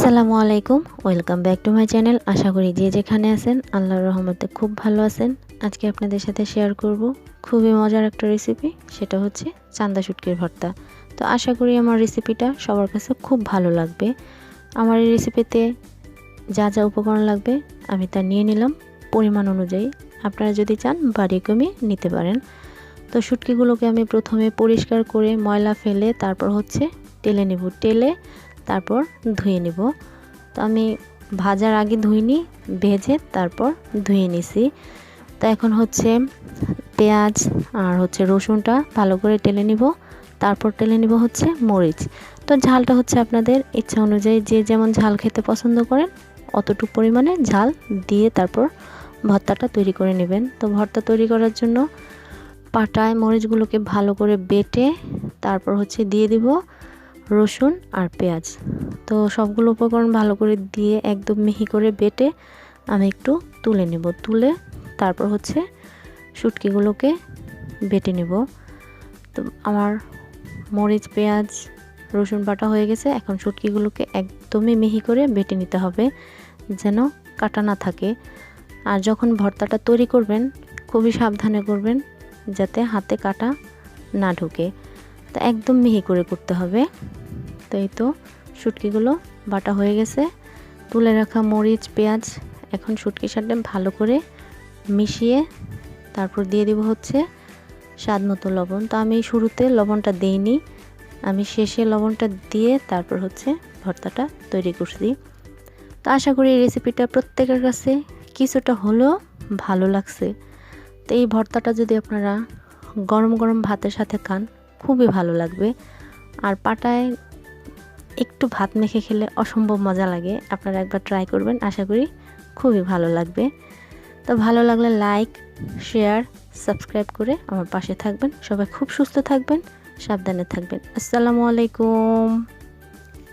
আসসালামু আলাইকুম, welcome back to my channel. আশা করি যে যেখানে আছেন আল্লাহর রহমতে খুব ভালো আছেন। আজকে আপনাদের সাথে শেয়ার করব খুবই মজার একটা রেসিপি, সেটা হচ্ছে চান্দা শুটকির ভর্তা। তো আশা করি আমার রেসিপিটা সবার কাছে খুব ভালো লাগবে। আমার এই রেসিপিতে যা যা উপকরণ লাগবে আমি তা নিয়ে নিলাম পরিমাণ অনুযায়ী। আপনারা যদি চান বাড়িয়ে কমিয়ে নিতে পারেন। তো শুটকিগুলোকে আমি প্রথমে পরিষ্কার করে ময়লা ফেলে তারপর হচ্ছে টেলে নেব, টেলে তারপর ধুয়ে নেব। তো আমি ভাজার আগে ধুইনি, ভেজে তারপর ধুয়ে নিছি। তো এখন হচ্ছে পেঁয়াজ আর হচ্ছে রসুনটা ভালো করে টেলে নিব, তারপর টেলে নিব হচ্ছে মরিচ। তো ঝালটা হচ্ছে আপনাদের ইচ্ছা অনুযায়ী, যে যেমন ঝাল খেতে পছন্দ করেন অতটুকু পরিমাণে ঝাল দিয়ে তারপর ভর্তাটা তৈরি করে নেবেন। তো ভর্তা তৈরি করার জন্য পাটায় মরিচগুলোকে ভালো করে বেটে তারপর হচ্ছে দিয়ে দিব রসুন আর পেঁয়াজ। তো সবগুলো উপকরণ ভালো করে দিয়ে একদম মিহি করে বেটে আমি একটু তুলে নেব, তুলে তারপর হচ্ছে শুটকিগুলোকে বেটে নেব। তো আমার মরিচ পেঁয়াজ রসুন বাটা হয়ে গেছে। এখন শুটকিগুলোকে একদমই মিহি করে বেটে নিতে হবে যেন কাটা না থাকে। আর যখন ভর্তাটা তৈরি করবেন খুবই সাবধানে করবেন যাতে হাতে কাটা না ঢোকে। তো একদম মিহি করে করতে হবে। তো এই তো শুটকিগুলো বাটা হয়ে গেছে, তুলে রাখা মরিচ পেঁয়াজ এখন শুটকির সাথে ভালো করে মিশিয়ে তারপর দিয়ে দিব হচ্ছে স্বাদ মতো লবণ। তো আমি শুরুতে লবণটা দেইনি, আমি শেষে লবণটা দিয়ে তারপর হচ্ছে ভর্তাটা তৈরি করছি। তো আশা করি এই রেসিপিটা প্রত্যেকের কাছে কিছুটা হলেও ভালো লাগছে। তো এই ভর্তাটা যদি আপনারা গরম গরম ভাতের সাথে খান খুবই ভালো লাগবে। আর পাটায় একটু ভাত মেখে খেলে অসম্ভব মজা লাগে। আপনারা একবার ট্রাই করবেন, আশা করি খুবই ভালো লাগবে। তো ভালো লাগলে লাইক শেয়ার সাবস্ক্রাইব করে আমার পাশে থাকবেন। সবাই খুব সুস্থ থাকবেন, সাবধানে থাকবেন। আসসালামু আলাইকুম।